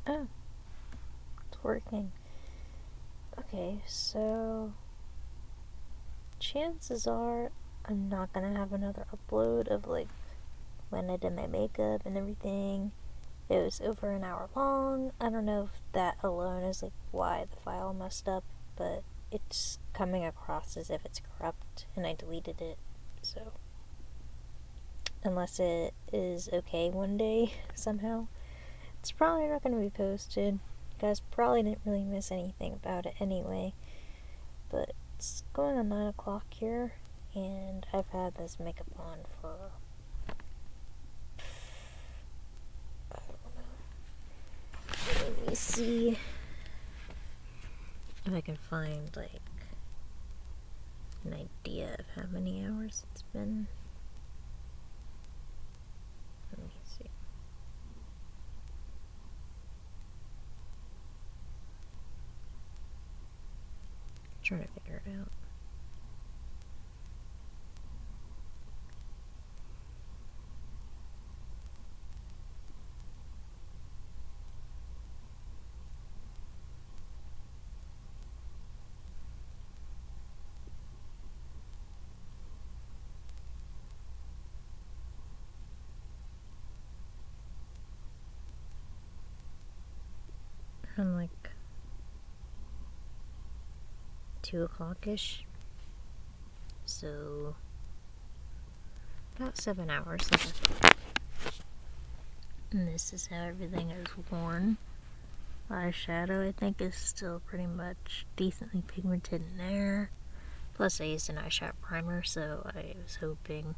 Oh, it's working. Okay, so chances are I'm not gonna have another upload of like when I did my makeup and everything. It was over an hour long. I don't know if that alone is like why the file messed up, but it's coming across as if it's corrupt and I deleted it. So unless it is okay one day somehow, it's probably not going to be posted. You guys probably didn't really miss anything about it anyway. But it's going on 9 o'clock here, and I've had this makeup on for, I don't know. Let me see if I can find like an idea of how many hours it's been. Let me see. Trying to figure it out. I'm like 2 o'clock-ish. So about 7 hours left. And this is how everything is worn. Eyeshadow I think is still pretty much decently pigmented in there. Plus I used an eyeshadow primer, so I was hoping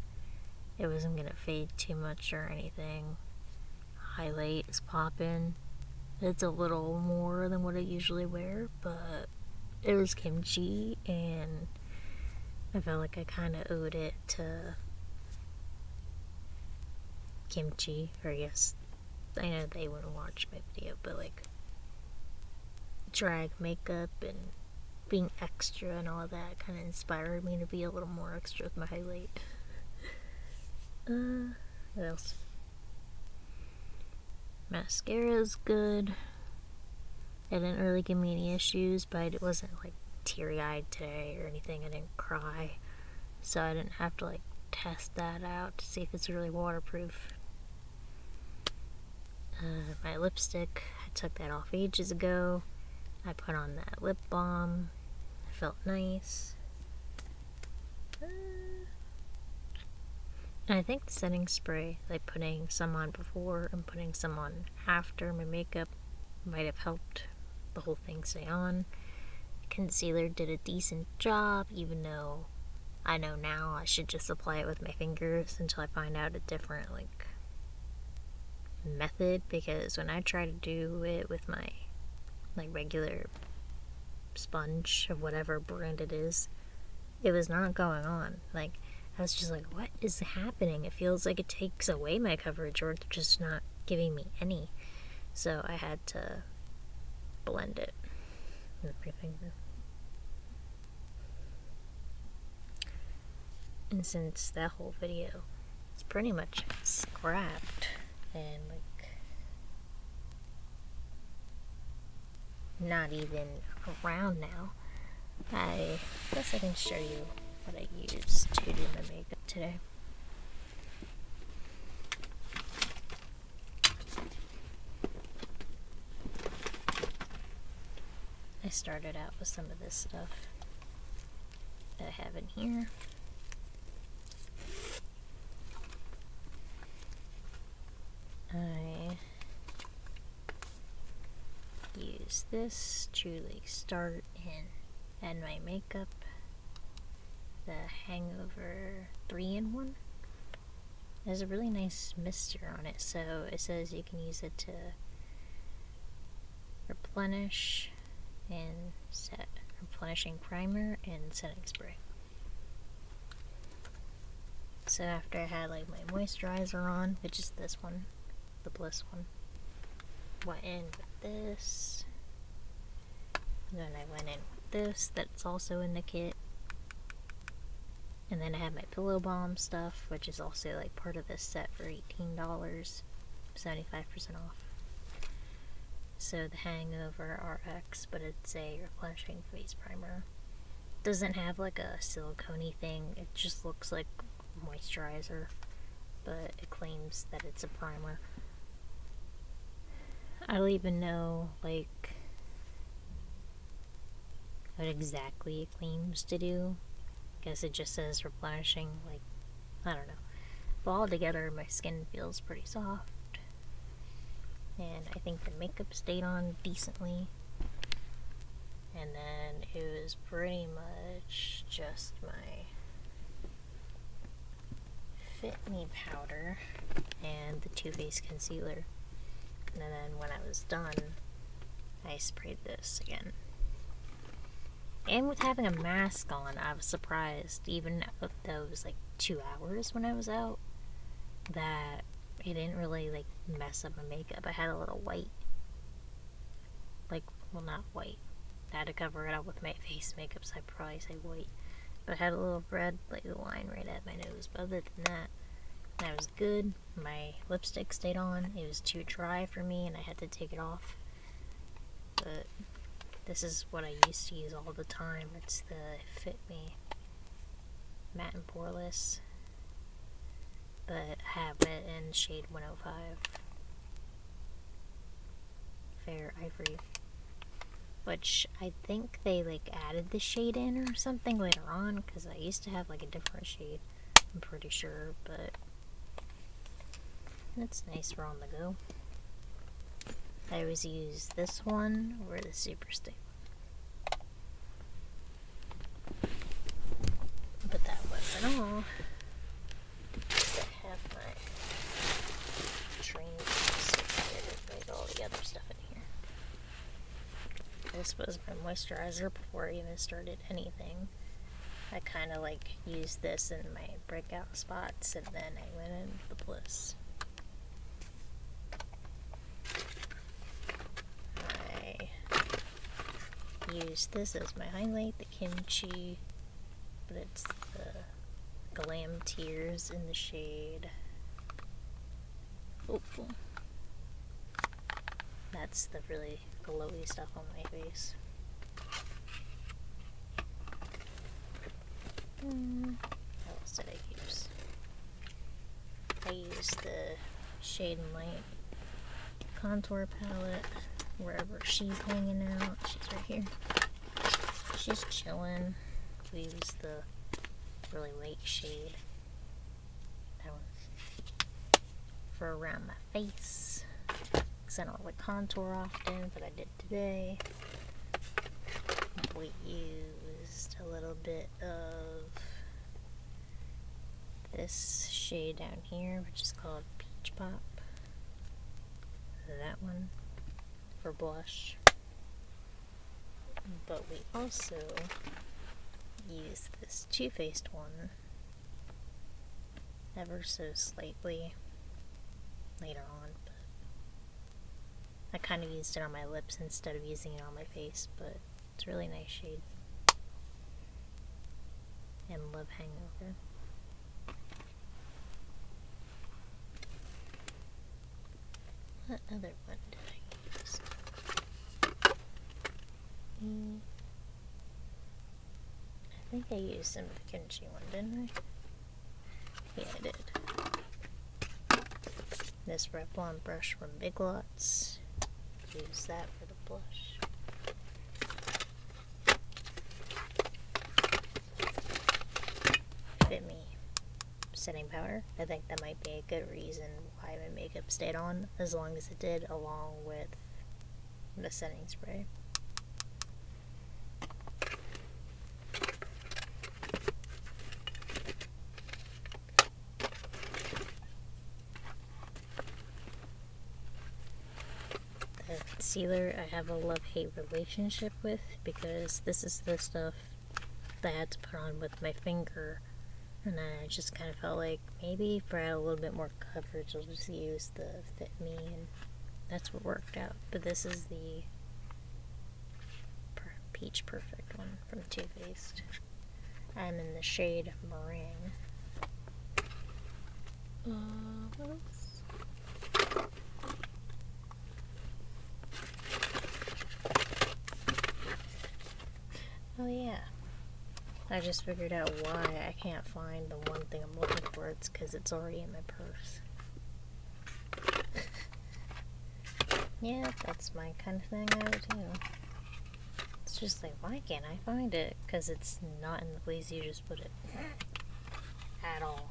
it wasn't gonna fade too much or anything. Highlight is popping. It's a little more than what I usually wear, but it was Kimchi, and I felt like I kind of owed it to Kimchi, or yes, I know they wouldn't watch my video, but like drag makeup and being extra and all of that kind of inspired me to be a little more extra with my highlight. What else? Mascara's good. It didn't really give me any issues, but it wasn't like teary-eyed today or anything. I didn't cry, so I didn't have to like test that out to see if it's really waterproof. My lipstick, I took that off ages ago. I put on that lip balm. It felt nice. And I think the setting spray, like putting some on before and putting some on after my makeup, might have helped the whole thing stay on. Concealer did a decent job, even though I know now I should just apply it with my fingers until I find out a different like method, because when I try to do it with my like regular sponge of whatever brand it is, it was not going on. Like I was just like, what is happening? It feels like it takes away my coverage, or it's just not giving me any. So I had to blend it with my finger. And since that whole video is pretty much scrapped and like not even around now, I guess I can show you what I used to do my makeup today. I started out with some of this stuff that I have in here. I use this to like start and add my makeup. The Hangover 3-in-1. There's a really nice mister on it, so it says you can use it to replenish and set replenishing primer and setting spray. So after I had like my moisturizer on, which is this one, the Bliss one, went in with this, and then I went in with this that's also in the kit, and then I had my pillow balm stuff, which is also like part of this set for $18, 75% off. So the Hangover Rx, but it's a replenishing face primer. Doesn't have like a silicone-y thing, it just looks like moisturizer, but it claims that it's a primer. I don't even know like what exactly it claims to do. Guess it just says replenishing, like, I don't know. But altogether, my skin feels pretty soft. And I think the makeup stayed on decently. And then it was pretty much just my Fit Me powder and the Too Faced concealer. And then when I was done, I sprayed this again. And with having a mask on, I was surprised, even though it was like 2 hours when I was out, that it didn't really like mess up my makeup. I had a little white, like, well, not white. I had to cover it up with my face makeup, so I'd probably say white. But I had a little red like line right at my nose. But other than that was good. My lipstick stayed on. It was too dry for me, and I had to take it off. But this is what I used to use all the time. It's the Fit Me Matte and Poreless. But I have it in shade 105. Fair Ivory. Which I think they like added the shade in or something later on, because I used to have like a different shade, I'm pretty sure, but it's nice for on the go. I always use this one or the Super Stay one. But that wasn't all. I have my training right, all the other stuff in here. This was my moisturizer before I even started anything. I kind of like used this in my breakout spots, and then I went in the Bliss. I used this as my highlight, the Kimchi, but it's the Glam Tears in the shade. Oh, that's the really glowy stuff on my face. What else did I use? I used the Shade and Light contour palette wherever she's hanging out. She's right here. She's chilling. We use the really light shade. That one for around my face. Because I don't really contour often, but I did today. We used a little bit of this shade down here, which is called Peach Pop. That one for blush. But we also used this Too Faced one ever so slightly later on, but I kind of used it on my lips instead of using it on my face, but it's a really nice shade. And love Hangover. What other one did I use? I think I used some of the Kimchi one, didn't I? Yeah, I did. This Revlon brush from Big Lots. Use that for the blush. Fit Me setting powder. I think that might be a good reason why my makeup stayed on as long as it did, along with the setting spray. The concealer I have a love-hate relationship with, because this is the stuff that I had to put on with my finger, and then I just kind of felt like maybe for a little bit more coverage I'll just use the Fit Me, and that's what worked out. But this is the Peach Perfect one from Too Faced. I'm in the shade Meringue. What else? I just figured out why I can't find the one thing I'm looking for. It's because it's already in my purse. Yeah, that's my kind of thing I would do. It's just like, why can't I find it? Because it's not in the place you just put it. At all.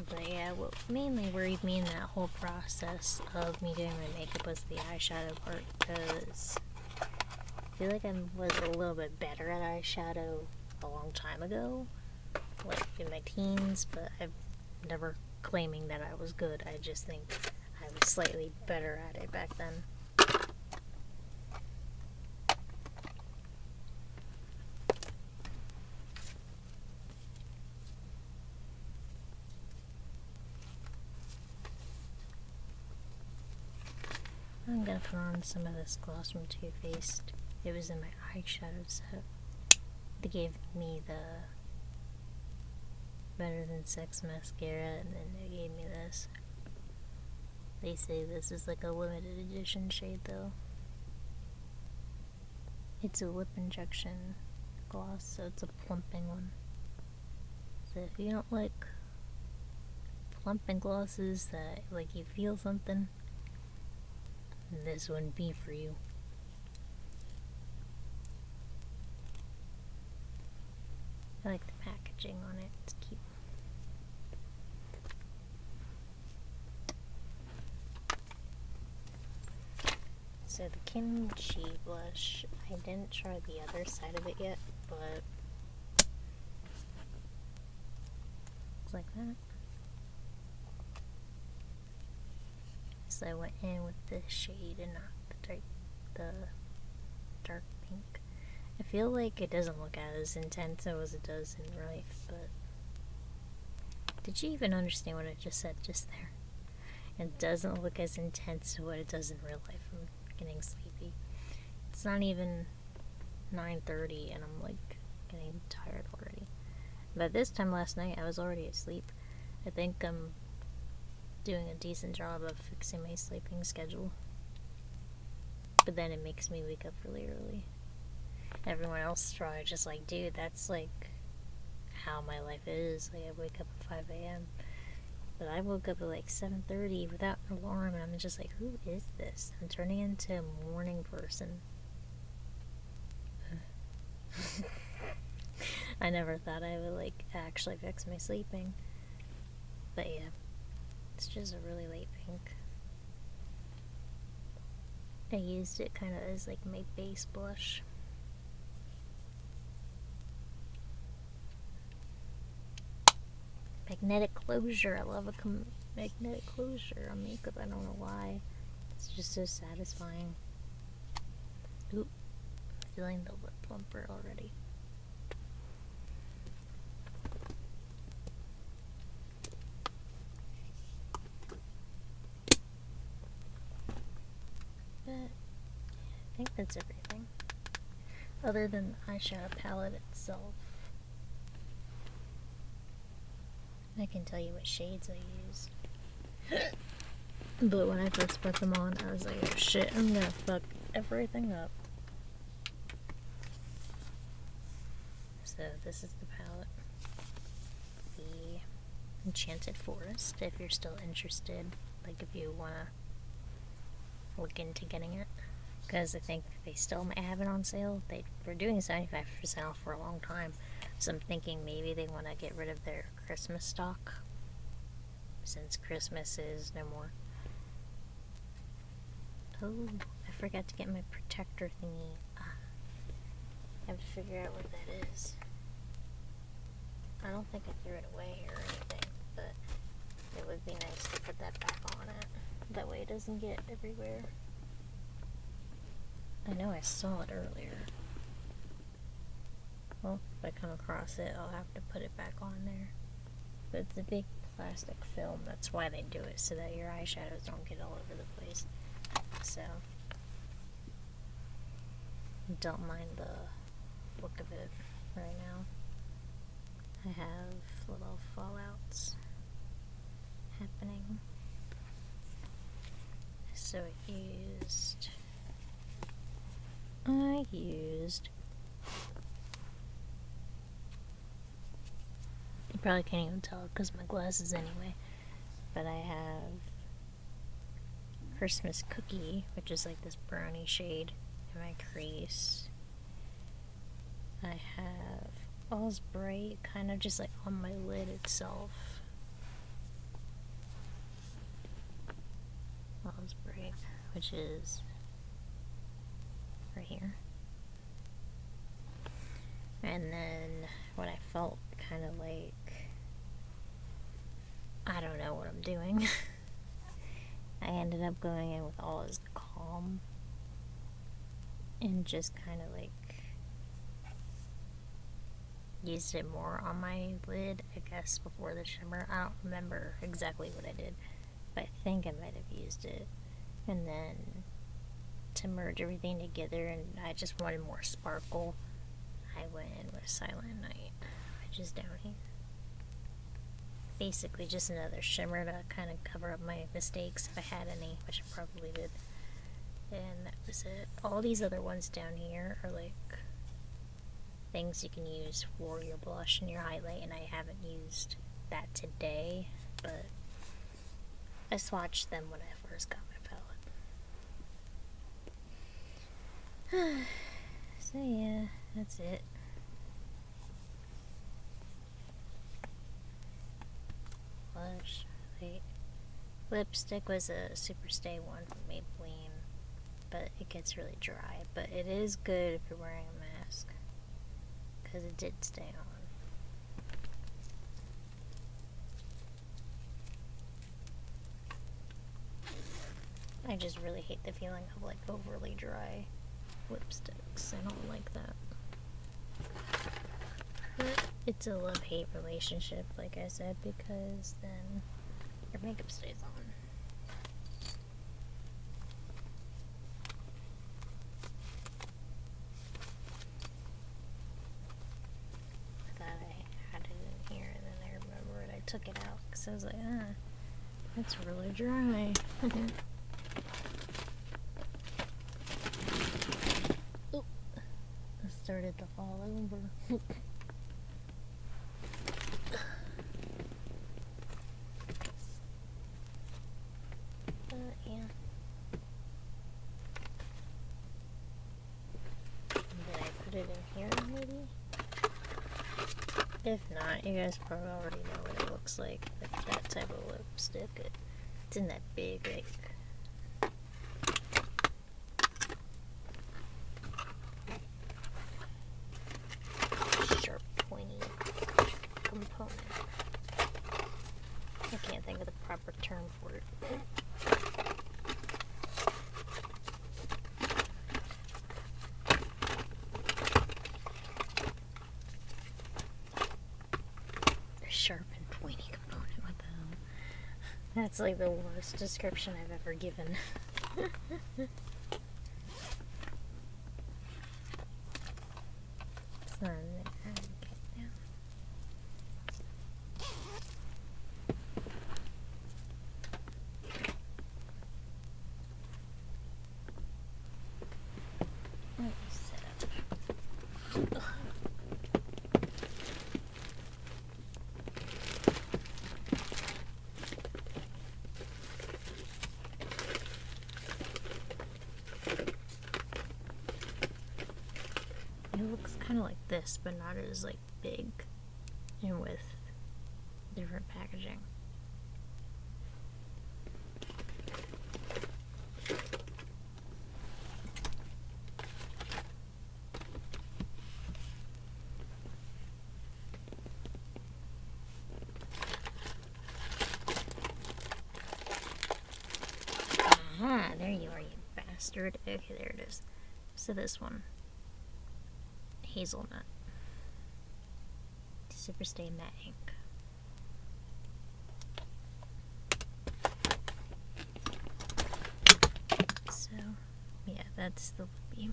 But yeah, what mainly worried me in that whole process of me doing my makeup was the eyeshadow part, because I feel like I was a little bit better at eyeshadow a long time ago, like in my teens, but I'm never claiming that I was good. I just think I was slightly better at it back then. I'm gonna put on some of this gloss from Too Faced. It was in my eyeshadow set. They gave me the Better Than Sex mascara, and then they gave me this. They say this is like a limited edition shade though. It's a lip injection gloss, so it's a plumping one. So if you don't like plumping glosses that like you feel something, this wouldn't be for you. I like the packaging on it, it's cute. So the Kimchi Blush, I didn't try the other side of it yet, but looks like that. So I went in with this shade and not the dark pink. I feel like it doesn't look as intense as it does in real life, but did you even understand what I just said just there? It doesn't look as intense as what it does in real life. I'm getting sleepy. It's not even 9:30 and I'm like getting tired already. But this time last night I was already asleep. I think I'm doing a decent job of fixing my sleeping schedule. But then it makes me wake up really early. Everyone else is probably just like, dude, that's like how my life is. Like, I wake up at 5 a.m. But I woke up at like 7:30 without an alarm, and I'm just like, who is this? I'm turning into a morning person. I never thought I would like actually fix my sleeping. But yeah, it's just a really light pink. I used it kind of as like my base blush. Magnetic closure. I love a magnetic closure on makeup. I don't know why. It's just so satisfying. Ooh, I'm feeling the lip plumper already. But I think that's everything. Other than the eyeshadow palette itself. I can tell you what shades I used. But when I first put them on, I was like, oh shit, I'm gonna fuck everything up. So this is the palette. The Enchanted Forest, if you're still interested. Like if you wanna look into getting it. Because I think they still might have it on sale. They were doing 75% off for a long time. So I'm thinking maybe they want to get rid of their Christmas stock, since Christmas is no more. Oh, I forgot to get my protector thingy. I have to figure out what that is. I don't think I threw it away or anything, but it would be nice to put that back on it. That way it doesn't get everywhere. I know I saw it earlier. Well, if I come across it, I'll have to put it back on there. But it's a big plastic film. That's why they do it, so that your eyeshadows don't get all over the place. So, don't mind the look of it right now. I have little fallouts happening. So I used used, you probably can't even tell because my glasses anyway, but I have Christmas Cookie, which is like this brownie shade in my crease. I have All's Bright, kind of just like on my lid itself. All's Bright, which is right here. And then what I felt kind of like, I don't know what I'm doing. I ended up going in with All Is Calm and just kind of like used it more on my lid, I guess, before the shimmer. I don't remember exactly what I did, but I think I might have used it. And then to merge everything together, and I just wanted more sparkle, I went in with Silent Night, which is down here. Basically just another shimmer to kind of cover up my mistakes if I had any, which I probably did. And that was it. All these other ones down here are like things you can use for your blush and your highlight, and I haven't used that today, but I swatched them when I first got my palette. So yeah, that's it. Blush, highlight. Lipstick was a Super Stay one from Maybelline, but it gets really dry, but it is good if you're wearing a mask, because it did stay on. I just really hate the feeling of like overly dry lipsticks. I don't like that. But it's a love-hate relationship, like I said, because then your makeup stays on. I thought I had it in here, and then I remembered I took it out because I was like, that's really dry. Oop, it started to fall over. Yeah. Did I put it in here, maybe? If not, you guys probably already know what it looks like with that type of lipstick. It's in that big, like, sharp, pointy component. I can't think of the proper term for it. Sharp and pointy component. What the hell? That's like the worst description I've ever given. It's not in there. Okay, now. Let me set up. It looks kind of like this, but not as like big and with different packaging. Aha, there you are, you bastard. Okay, there it is. So this one. Hazelnut. Super Stay Matte Ink. So, yeah, that's the lippy.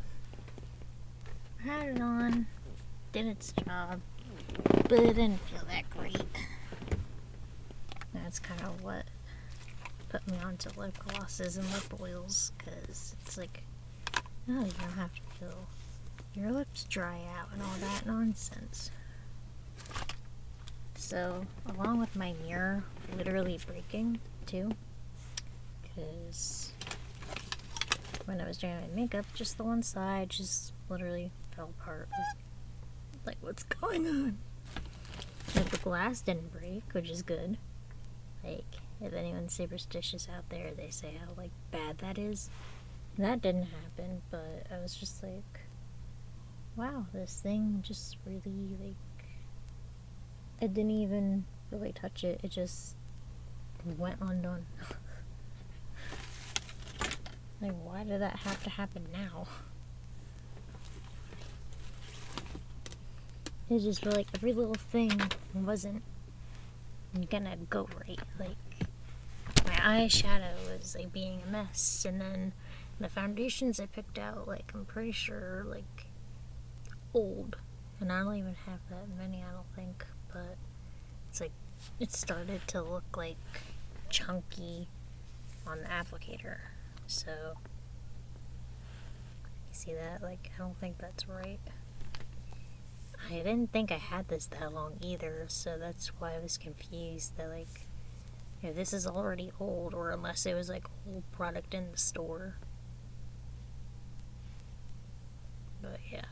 I had it on, did its job, but it didn't feel that great. That's kind of what put me onto lip glosses and lip oils, because it's like, oh, you don't have to feel your lips dry out and all that nonsense. So, along with my mirror literally breaking too, because when I was doing my makeup, just the one side just literally fell apart. Like, what's going on? Like, the glass didn't break, which is good. Like, if anyone's superstitious out there, they say how, like, bad that is. That didn't happen, but I was just like, wow, this thing just really, like, I didn't even really touch it. It just went undone. Like, why did that have to happen now? It's just feel like every little thing wasn't gonna go right. Like, my eyeshadow was like being a mess, and then the foundations I picked out, like, I'm pretty sure, like, old, and I don't even have that many, I don't think, but it's like it started to look like chunky on the applicator. So you see that? Like, I don't think that's right. I didn't think I had this that long either, so that's why I was confused that, like, you know, this is already old, or unless it was like old product in the store. But yeah.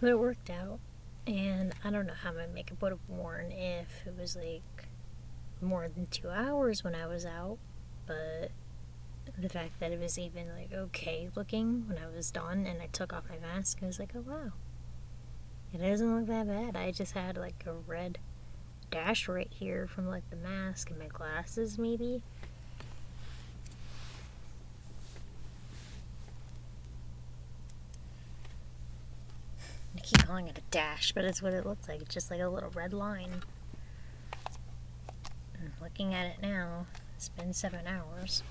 But it worked out, and I don't know how my makeup would have worn if it was like more than 2 hours when I was out, but the fact that it was even like okay looking when I was done and I took off my mask, I was like, oh wow, it doesn't look that bad. I just had like a red dash right here from like the mask and my glasses maybe. I keep calling it a dash, but it's what it looks like. It's just like a little red line. And looking at it now, it's been 7 hours.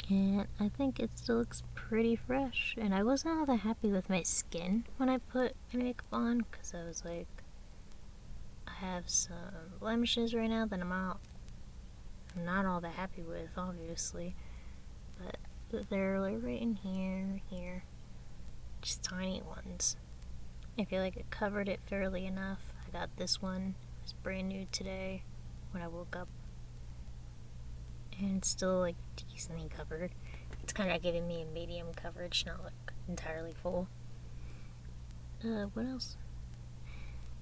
And I think it still looks pretty fresh. And I wasn't all that happy with my skin when I put my makeup on, because I was like, I have some blemishes right now that I'm not all that happy with, obviously. But they're like right in here, just tiny ones. I feel like it covered it fairly enough. I got this one, it was brand new today when I woke up, and it's still like decently covered. It's kind of giving me a medium coverage, not like entirely full. What else?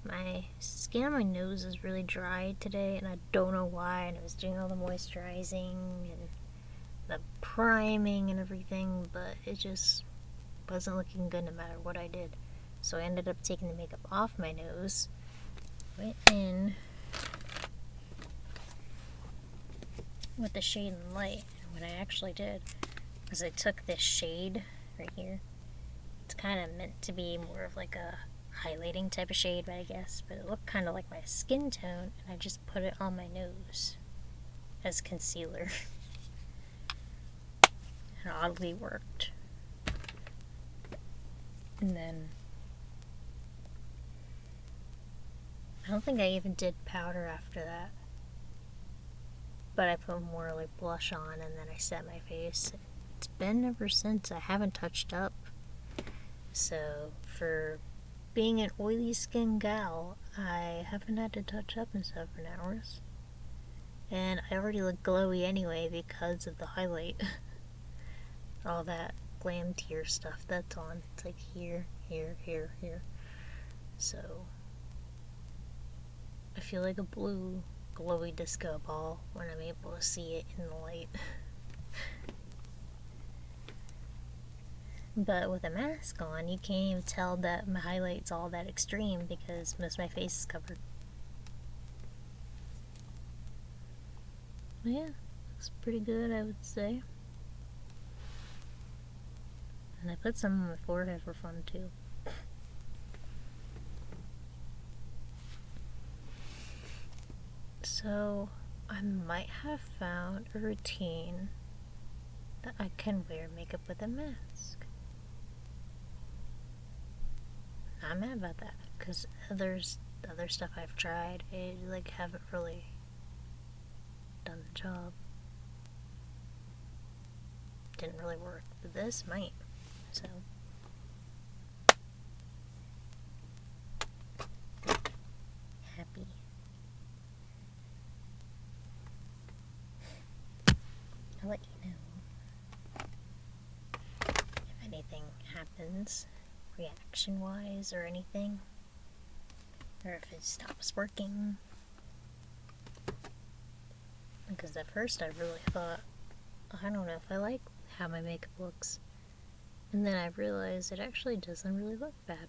My skin on my nose is really dry today, and I don't know why, and I was doing all the moisturizing and the priming and everything, but it just wasn't looking good no matter what I did. So I ended up taking the makeup off my nose, went in with the shade and light, and what I actually did was I took this shade right here. It's kind of meant to be more of like a highlighting type of shade, but it looked kind of like my skin tone, and I just put it on my nose as concealer. It oddly worked. And then I don't think I even did powder after that, but I put more like blush on, and then I set my face. It's been ever since. I haven't touched up. So for being an oily skin gal, I haven't had to touch up in 7 hours. And I already look glowy anyway because of the highlight. All that glam tear stuff that's on. It's like here. So I feel like a blue glowy disco ball when I'm able to see it in the light. But with a mask on, you can't even tell that my highlight's all that extreme because most of my face is covered. But yeah, looks pretty good, I would say. And I put some on my forehead for fun too. So I might have found a routine that I can wear makeup with a mask. I'm mad about that because other stuff I've tried, I like haven't really done the job. Didn't really work, but this might. So happy. I'll let you know if anything happens reaction wise or anything, or if it stops working. Because at first I really thought, I don't know if I like how my makeup looks, and then I realized it actually doesn't really look bad.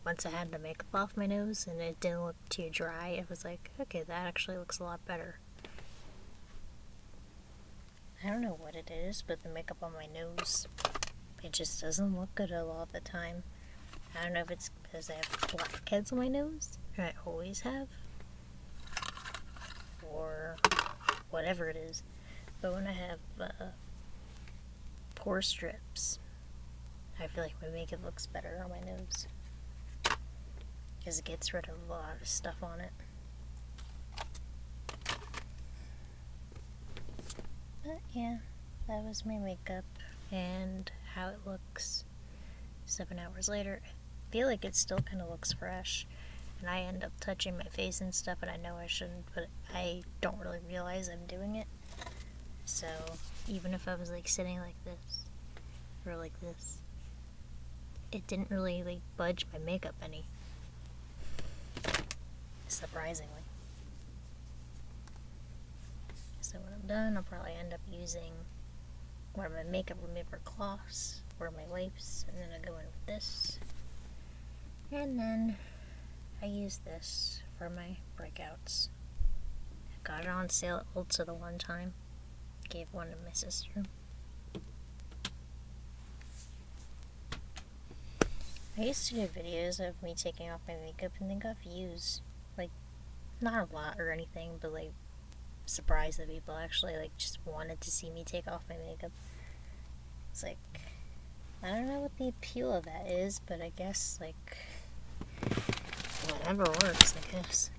Once I had the makeup off my nose and it didn't look too dry, it was like, okay, that actually looks a lot better. I don't know what it is, but the makeup on my nose, it just doesn't look good a lot of the time. I don't know if it's because I have blackheads on my nose, or I always have, or whatever it is. But when I have pore strips, I feel like my makeup looks better on my nose, because it gets rid of a lot of stuff on it. But yeah, that was my makeup and how it looks 7 hours later. I feel like it still kind of looks fresh, and I end up touching my face and stuff, and I know I shouldn't, but I don't really realize I'm doing it. So even if I was like sitting like this or like this, it didn't really like budge my makeup any, surprisingly. So when I'm done, I'll probably end up using one of my makeup remover cloths or my wipes, and then I go in with this, and then I use this for my breakouts. I got it on sale at Ulta the one time. Gave one to my sister. I used to do videos of me taking off my makeup, and they got views. Like, not a lot or anything, but like, surprised that people actually like just wanted to see me take off my makeup. It's like, I don't know what the appeal of that is, but I guess like whatever works, I guess.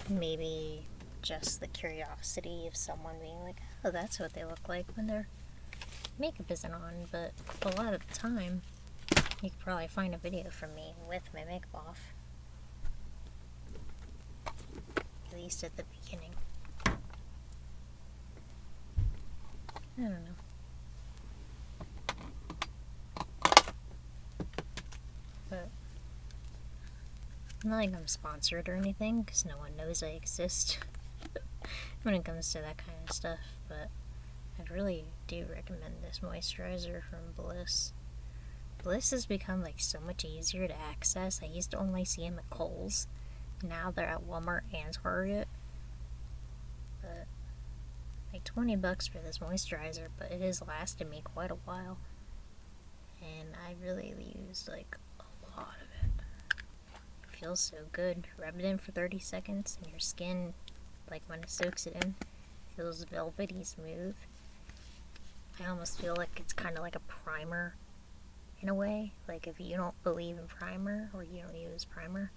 Maybe just the curiosity of someone being like, oh, that's what they look like when their makeup isn't on. But a lot of the time, you could probably find a video from me with my makeup off. At least at the beginning. I don't know. But not like I'm sponsored or anything, because no one knows I exist when it comes to that kind of stuff, but I really do recommend this moisturizer from Blehhh. Blehhh has become like so much easier to access. I used to only see them at Kohl's. Now they're at Walmart and Target. But like $20 for this moisturizer, but it has lasted me quite a while. And I really used like a lot of it. It feels so good. Rub it in for 30 seconds and your skin, like when it soaks it in, feels velvety smooth. I almost feel like it's kind of like a primer in a way. Like if you don't believe in primer or you don't use primer,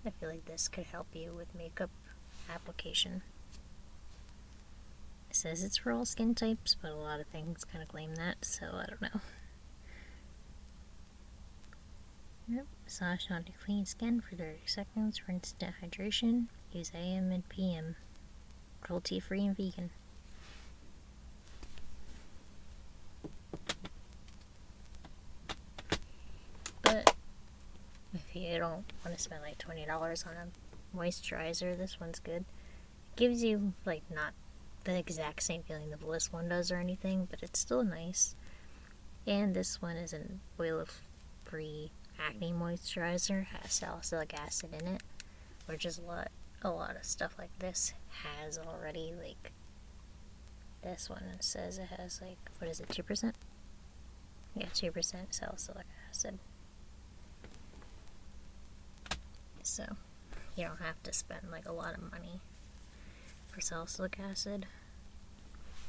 I feel like this could help you with makeup application. It says it's for all skin types, but a lot of things kind of claim that, so I don't know. Yep, massage onto clean skin for 30 seconds for instant hydration. Use AM and PM. Cruelty free and vegan. But if you don't want to spend like $20 on a moisturizer, this one's good. It gives you like not the exact same feeling the Blehhh one does or anything, but it's still nice. And this one is an oil-free acne moisturizer, has salicylic acid in it, which is what a lot of stuff like this has already. Like this one, it says it has like, what is it, 2%? Yeah, 2% salicylic acid. So you don't have to spend like a lot of money for salicylic acid.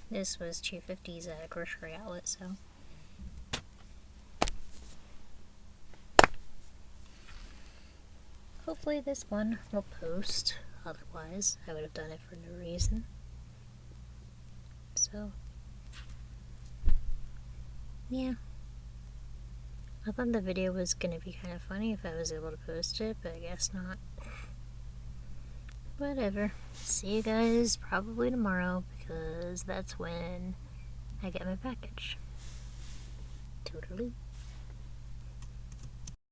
This was $2.50 at a grocery outlet, so hopefully this one will post. Otherwise, I would have done it for no reason. So, yeah. I thought the video was gonna be kind of funny if I was able to post it, but I guess not. Whatever. See you guys probably tomorrow, because that's when I get my package. Totally.